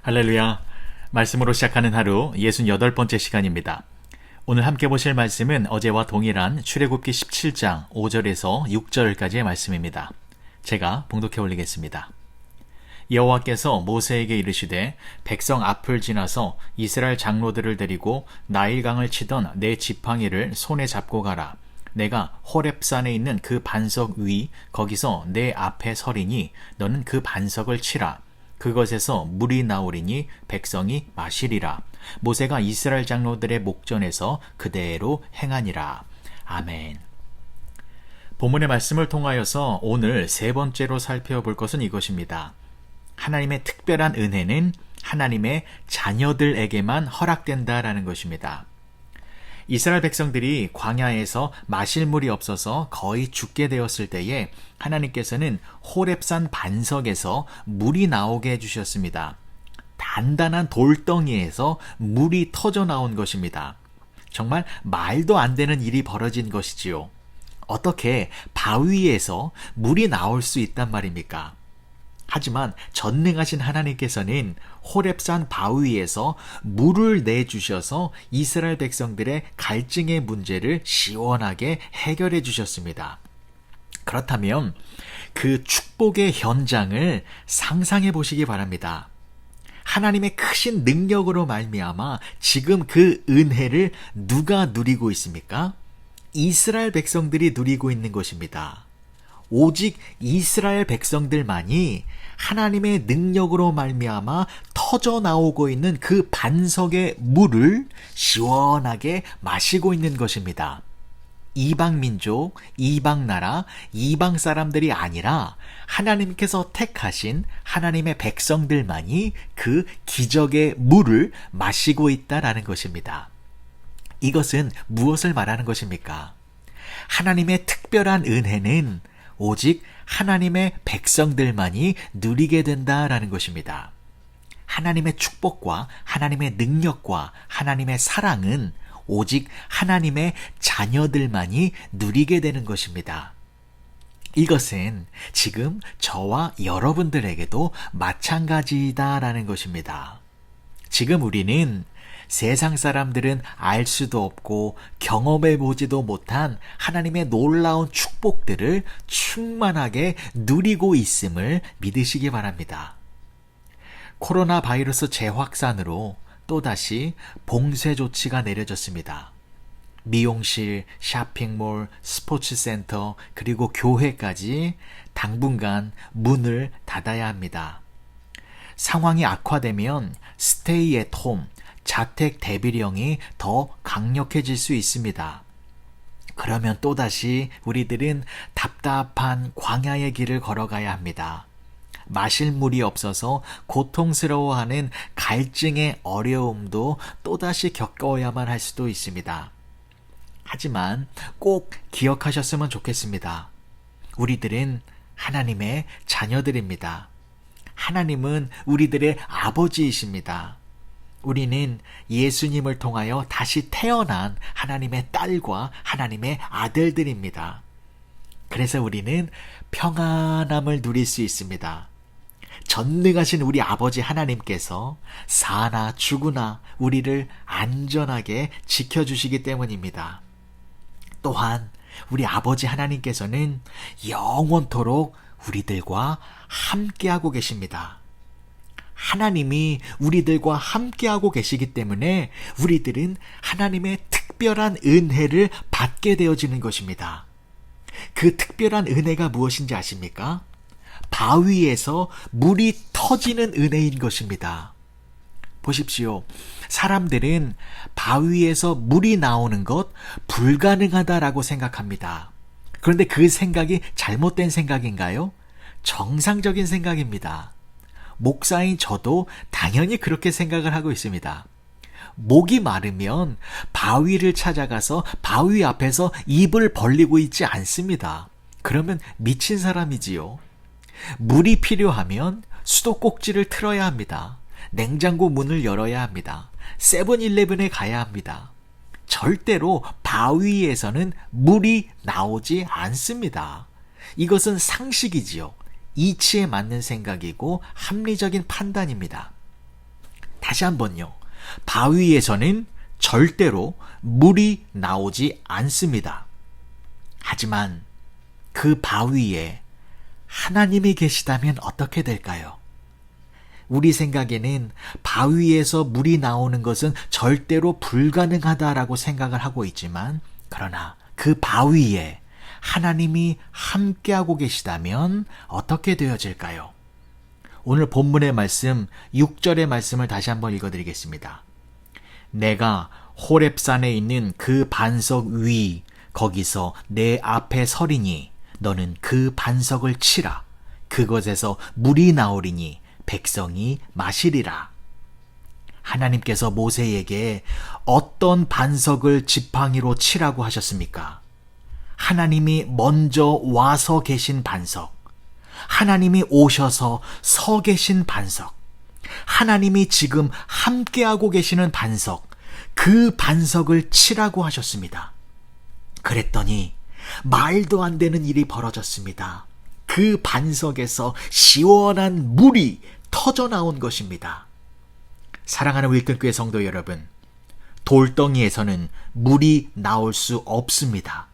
할렐루야. 말씀으로 시작하는 하루 68번째 시간입니다. 오늘 함께 보실 말씀은 어제와 동일한 출애굽기 17장 5절에서 6절까지의 말씀입니다. 제가 봉독해 올리겠습니다. 여호와께서 모세에게 이르시되 백성 앞을 지나서 이스라엘 장로들을 데리고 나일강을 치던 내 지팡이를 손에 잡고 가라. 내가 호렙산에 있는 그 반석 위 거기서 내 앞에 서리니 너는 그 반석을 치라. 그것에서 물이 나오리니 백성이 마시리라. 모세가 이스라엘 장로들의 목전에서 그대로 행하니라. 아멘. 본문의 말씀을 통하여서 오늘 세 번째로 살펴볼 것은 이것입니다. 하나님의 특별한 은혜는 하나님의 자녀들에게만 허락된다라는 것입니다. 이스라엘 백성들이 광야에서 마실 물이 없어서 거의 죽게 되었을 때에 하나님께서는 호렙산 반석에서 물이 나오게 해주셨습니다. 단단한 돌덩이에서 물이 터져 나온 것입니다. 정말 말도 안 되는 일이 벌어진 것이지요. 어떻게 바위에서 물이 나올 수 있단 말입니까? 하지만 전능하신 하나님께서는 호렙산 바위에서 물을 내주셔서 이스라엘 백성들의 갈증의 문제를 시원하게 해결해 주셨습니다. 그렇다면 그 축복의 현장을 상상해 보시기 바랍니다. 하나님의 크신 능력으로 말미암아 지금 그 은혜를 누가 누리고 있습니까? 이스라엘 백성들이 누리고 있는 것입니다. 오직 이스라엘 백성들만이 하나님의 능력으로 말미암아 터져 나오고 있는 그 반석의 물을 시원하게 마시고 있는 것입니다. 이방 민족, 이방 나라, 이방 사람들이 아니라 하나님께서 택하신 하나님의 백성들만이 그 기적의 물을 마시고 있다라는 것입니다. 이것은 무엇을 말하는 것입니까? 하나님의 특별한 은혜는 오직 하나님의 백성들만이 누리게 된다라는 것입니다. 하나님의 축복과 하나님의 능력과 하나님의 사랑은 오직 하나님의 자녀들만이 누리게 되는 것입니다. 이것은 지금 저와 여러분들에게도 마찬가지다라는 것입니다. 지금 우리는 세상 사람들은 알 수도 없고 경험해 보지도 못한 하나님의 놀라운 축복들을 충만하게 누리고 있음을 믿으시기 바랍니다. 코로나 바이러스 재확산으로 또다시 봉쇄 조치가 내려졌습니다. 미용실, 쇼핑몰, 스포츠센터, 그리고 교회까지 당분간 문을 닫아야 합니다. 상황이 악화되면 스테이 앳 홈, 자택 대비령이 더 강력해질 수 있습니다. 그러면 또다시 우리들은 답답한 광야의 길을 걸어가야 합니다. 마실 물이 없어서 고통스러워하는 갈증의 어려움도 또다시 겪어야만 할 수도 있습니다. 하지만 꼭 기억하셨으면 좋겠습니다. 우리들은 하나님의 자녀들입니다. 하나님은 우리들의 아버지이십니다. 우리는 예수님을 통하여 다시 태어난 하나님의 딸과 하나님의 아들들입니다. 그래서 우리는 평안함을 누릴 수 있습니다. 전능하신 우리 아버지 하나님께서 사나 죽으나 우리를 안전하게 지켜주시기 때문입니다. 또한 우리 아버지 하나님께서는 영원토록 우리들과 함께하고 계십니다. 하나님이 우리들과 함께하고 계시기 때문에 우리들은 하나님의 특별한 은혜를 받게 되어지는 것입니다. 그 특별한 은혜가 무엇인지 아십니까? 바위에서 물이 터지는 은혜인 것입니다. 보십시오. 사람들은 바위에서 물이 나오는 것 불가능하다라고 생각합니다. 그런데 그 생각이 잘못된 생각인가요? 정상적인 생각입니다. 목사인 저도 당연히 그렇게 생각을 하고 있습니다. 목이 마르면 바위를 찾아가서 바위 앞에서 입을 벌리고 있지 않습니다. 그러면 미친 사람이지요. 물이 필요하면 수도꼭지를 틀어야 합니다. 냉장고 문을 열어야 합니다. 세븐일레븐에 가야 합니다. 절대로 바위에서는 물이 나오지 않습니다. 이것은 상식이지요. 이치에 맞는 생각이고 합리적인 판단입니다. 다시 한번요. 바위에서는 절대로 물이 나오지 않습니다. 하지만 그 바위에 하나님이 계시다면 어떻게 될까요? 우리 생각에는 바위에서 물이 나오는 것은 절대로 불가능하다라고 생각을 하고 있지만, 그러나 그 바위에 하나님이 함께하고 계시다면 어떻게 되어질까요? 오늘 본문의 말씀 6절의 말씀을 다시 한번 읽어드리겠습니다. 내가 호렙산에 있는 그 반석 위 거기서 내 앞에 서리니 너는 그 반석을 치라. 그것에서 물이 나오리니 백성이 마시리라. 하나님께서 모세에게 어떤 반석을 지팡이로 치라고 하셨습니까? 하나님이 먼저 와서 계신 반석, 하나님이 오셔서 서 계신 반석, 하나님이 지금 함께하고 계시는 반석, 그 반석을 치라고 하셨습니다. 그랬더니 말도 안 되는 일이 벌어졌습니다. 그 반석에서 시원한 물이 터져 나온 것입니다. 사랑하는 윌튼교회 성도 여러분, 돌덩이에서는 물이 나올 수 없습니다.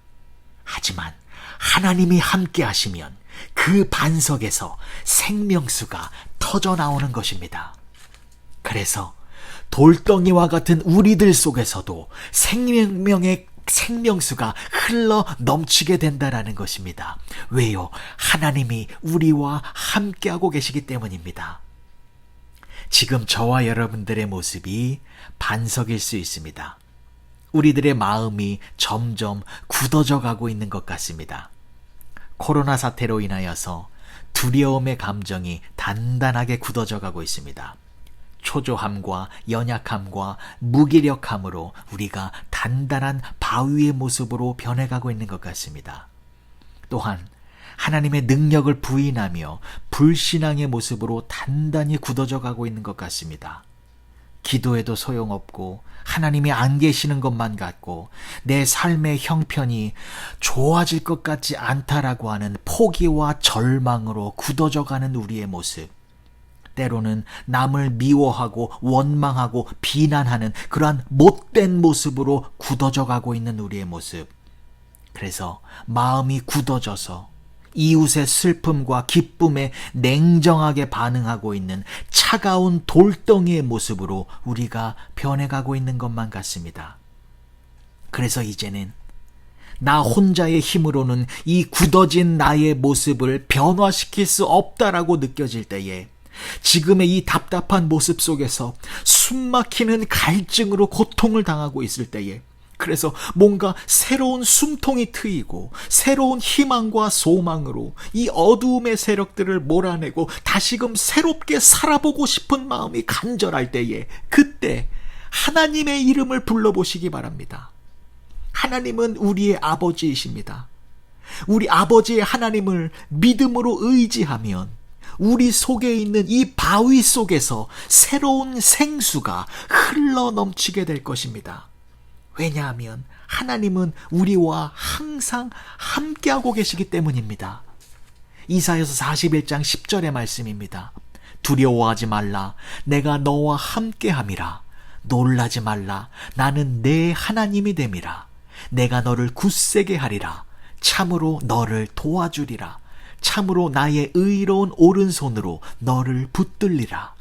하지만 하나님이 함께 하시면 그 반석에서 생명수가 터져 나오는 것입니다. 그래서 돌덩이와 같은 우리들 속에서도 생명의 생명수가 흘러 넘치게 된다라는 것입니다. 왜요? 하나님이 우리와 함께하고 계시기 때문입니다. 지금 저와 여러분들의 모습이 반석일 수 있습니다. 우리들의 마음이 점점 굳어져 가고 있는 것 같습니다. 코로나 사태로 인하여서 두려움의 감정이 단단하게 굳어져 가고 있습니다. 초조함과 연약함과 무기력함으로 우리가 단단한 바위의 모습으로 변해가고 있는 것 같습니다. 또한 하나님의 능력을 부인하며 불신앙의 모습으로 단단히 굳어져 가고 있는 것 같습니다. 기도해도 소용없고 하나님이 안 계시는 것만 같고 내 삶의 형편이 좋아질 것 같지 않다라고 하는 포기와 절망으로 굳어져 가는 우리의 모습, 때로는 남을 미워하고 원망하고 비난하는 그러한 못된 모습으로 굳어져 가고 있는 우리의 모습, 그래서 마음이 굳어져서 이웃의 슬픔과 기쁨에 냉정하게 반응하고 있는 차가운 돌덩이의 모습으로 우리가 변해가고 있는 것만 같습니다. 그래서 이제는 나 혼자의 힘으로는 이 굳어진 나의 모습을 변화시킬 수 없다라고 느껴질 때에, 지금의 이 답답한 모습 속에서 숨막히는 갈증으로 고통을 당하고 있을 때에, 그래서 뭔가 새로운 숨통이 트이고 새로운 희망과 소망으로 이 어두움의 세력들을 몰아내고 다시금 새롭게 살아보고 싶은 마음이 간절할 때에, 그때 하나님의 이름을 불러보시기 바랍니다. 하나님은 우리의 아버지이십니다. 우리 아버지의 하나님을 믿음으로 의지하면 우리 속에 있는 이 바위 속에서 새로운 생수가 흘러 넘치게 될 것입니다. 왜냐하면 하나님은 우리와 항상 함께하고 계시기 때문입니다. 이사야서 41장 10절의 말씀입니다. 두려워하지 말라. 내가 너와 함께함이라. 놀라지 말라. 나는 내 하나님이 됨이라. 내가 너를 굳세게 하리라. 참으로 너를 도와주리라. 참으로 나의 의로운 오른손으로 너를 붙들리라.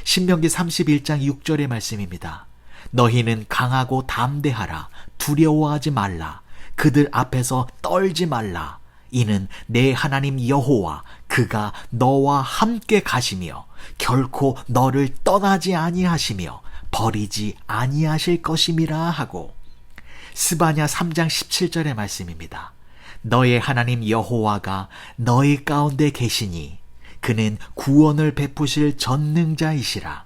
신명기 31장 6절의 말씀입니다. 너희는 강하고 담대하라. 두려워하지 말라. 그들 앞에서 떨지 말라. 이는 내 하나님 여호와 그가 너와 함께 가시며 결코 너를 떠나지 아니하시며 버리지 아니하실 것임이라 하고, 스바냐 3장 17절의 말씀입니다. 너의 하나님 여호와가 너희 가운데 계시니 그는 구원을 베푸실 전능자이시라.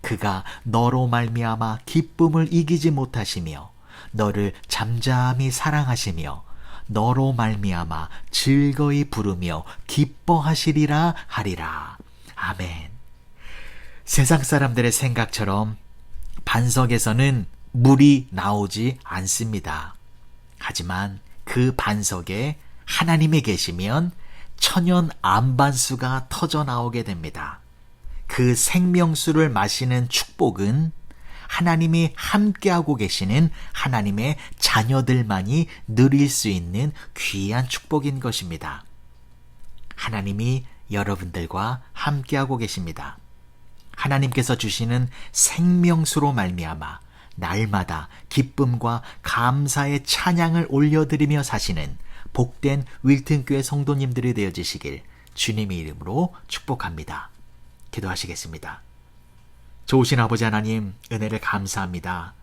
그가 너로 말미암아 기쁨을 이기지 못하시며 너를 잠잠히 사랑하시며 너로 말미암아 즐거이 부르며 기뻐하시리라 하리라. 아멘. 세상 사람들의 생각처럼 반석에서는 물이 나오지 않습니다. 하지만 그 반석에 하나님이 계시면 천연 안반수가 터져 나오게 됩니다. 그 생명수를 마시는 축복은 하나님이 함께하고 계시는 하나님의 자녀들만이 누릴 수 있는 귀한 축복인 것입니다. 하나님이 여러분들과 함께하고 계십니다. 하나님께서 주시는 생명수로 말미암아 날마다 기쁨과 감사의 찬양을 올려드리며 사시는 복된 윌튼교회 성도님들이 되어주시길 주님의 이름으로 축복합니다. 기도하시겠습니다. 좋으신 아버지 하나님, 은혜를 감사합니다.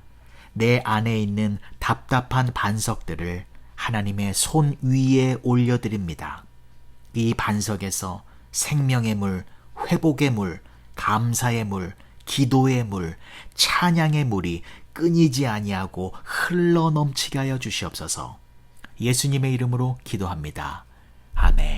내 안에 있는 답답한 반석들을 하나님의 손 위에 올려드립니다. 이 반석에서 생명의 물, 회복의 물, 감사의 물, 기도의 물, 찬양의 물이 끊이지 아니하고 흘러 넘치게 하여 주시옵소서. 예수님의 이름으로 기도합니다. 아멘.